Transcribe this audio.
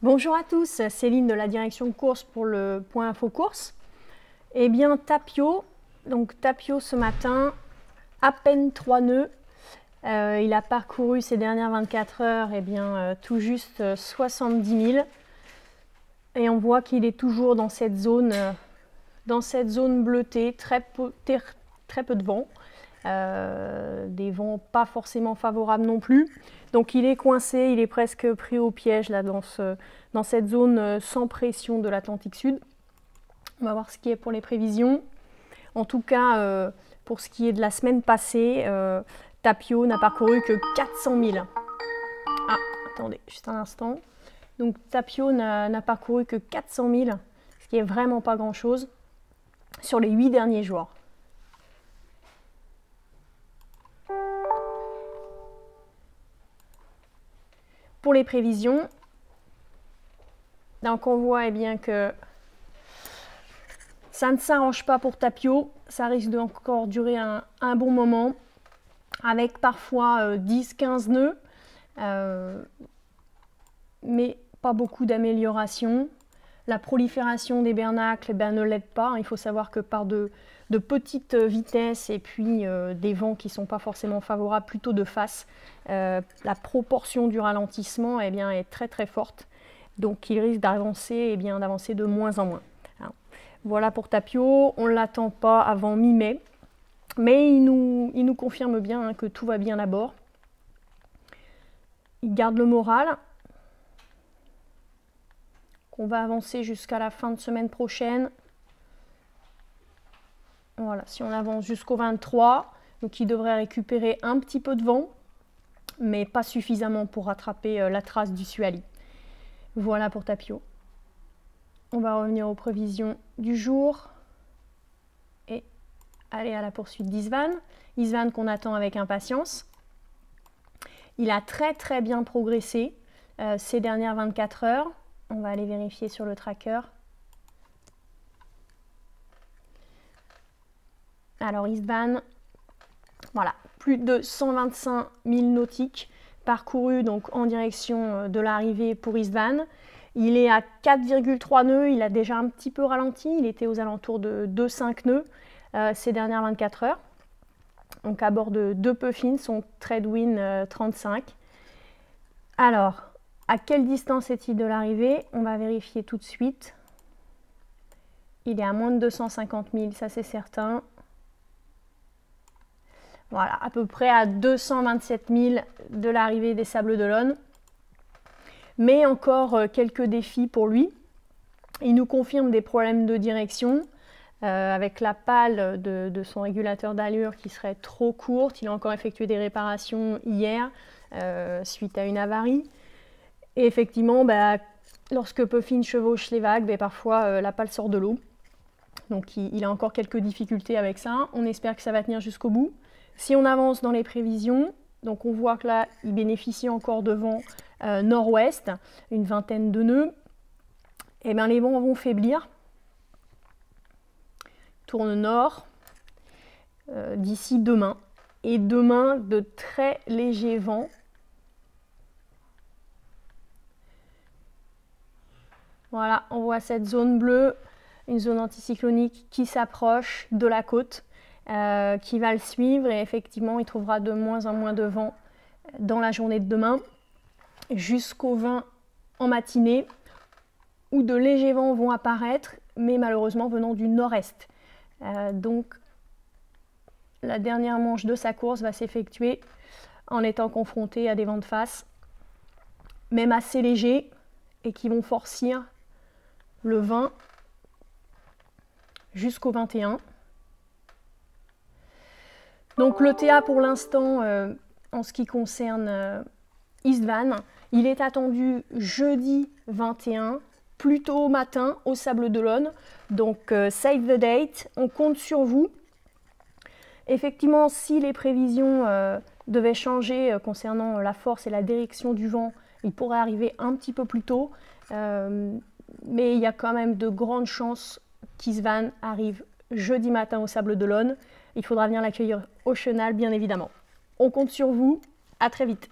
Bonjour à tous, Céline de la direction course pour le point info course. Eh bien Tapio, ce matin, à peine 3 nœuds. Il a parcouru ces dernières 24 heures tout juste 70 000. Et on voit qu'il est toujours dans cette zone bleutée, très peu de vent. Des vents pas forcément favorables non plus. Donc il est coincé, il est presque pris au piège là, dans cette zone sans pression de l'Atlantique Sud. On va voir ce qui est pour les prévisions. En tout cas, pour ce qui est de la semaine passée, Tapio n'a parcouru que 400 000. Ah, attendez, juste un instant. Donc Tapio n'a parcouru que 400 000, ce qui est vraiment pas grand-chose, sur les 8 derniers jours. Pour les prévisions, donc on voit que ça ne s'arrange pas pour Tapio, ça risque d'encore durer un bon moment, avec parfois 10-15 nœuds, mais pas beaucoup d'amélioration. La prolifération des bernacles ne l'aide pas, il faut savoir que par de petites vitesses et puis des vents qui ne sont pas forcément favorables, plutôt de face, la proportion du ralentissement est très très forte, donc il risque d'avancer de moins en moins. Alors, voilà pour Tapio, on ne l'attend pas avant mi-mai, mais il nous confirme bien que tout va bien à bord. Il garde le moral. On va avancer jusqu'à la fin de semaine prochaine. Voilà, si on avance jusqu'au 23, donc il devrait récupérer un petit peu de vent, mais pas suffisamment pour rattraper la trace du Suali. Voilà pour Tapio. On va revenir aux prévisions du jour et aller à la poursuite d'Isvan. Isvan qu'on attend avec impatience. Il a très bien progressé ces dernières 24 heures. On va aller vérifier sur le tracker. Alors Isvan, voilà, plus de 125 000 nautiques parcourus donc en direction de l'arrivée pour Isvan. Il est à 4,3 nœuds, il a déjà un petit peu ralenti, il était aux alentours de 2,5 nœuds ces dernières 24 heures. Donc à bord de 2 puffins, son Tradewind 35. Alors, à quelle distance est-il de l'arrivée? On va vérifier tout de suite. Il est à moins de 250 000, ça c'est certain. Voilà, à peu près à 227 000 de l'arrivée des Sables d'Olonne. Mais encore quelques défis pour lui. Il nous confirme des problèmes de direction, avec la pale de son régulateur d'allure qui serait trop courte. Il a encore effectué des réparations hier, suite à une avarie. Et effectivement, lorsque Puffin chevauche les vagues, parfois la pale sort de l'eau. Donc il a encore quelques difficultés avec ça. On espère que ça va tenir jusqu'au bout. Si on avance dans les prévisions, donc on voit que là, il bénéficie encore de vent nord-ouest, une vingtaine de nœuds. Et les vents vont faiblir. Tourne nord d'ici demain. Et demain, de très légers vents. Voilà, on voit cette zone bleue, une zone anticyclonique qui s'approche de la côte, qui va le suivre et effectivement il trouvera de moins en moins de vent dans la journée de demain, jusqu'au 20 en matinée, où de légers vents vont apparaître, mais malheureusement venant du nord-est. Donc la dernière manche de sa course va s'effectuer en étant confronté à des vents de face, même assez légers, et qui vont forcir le 20 jusqu'au 21. Donc le TA pour l'instant, en ce qui concerne Istvan, il est attendu jeudi 21, plutôt au matin, au Sables d'Olonne. Donc save the date, on compte sur vous. Effectivement, si les prévisions devaient changer concernant la force et la direction du vent, il pourrait arriver un petit peu plus tôt. Mais il y a quand même de grandes chances qu'Isvan arrive jeudi matin au Sables d'Olonne. Il faudra venir l'accueillir au Chenal, bien évidemment. On compte sur vous. À très vite.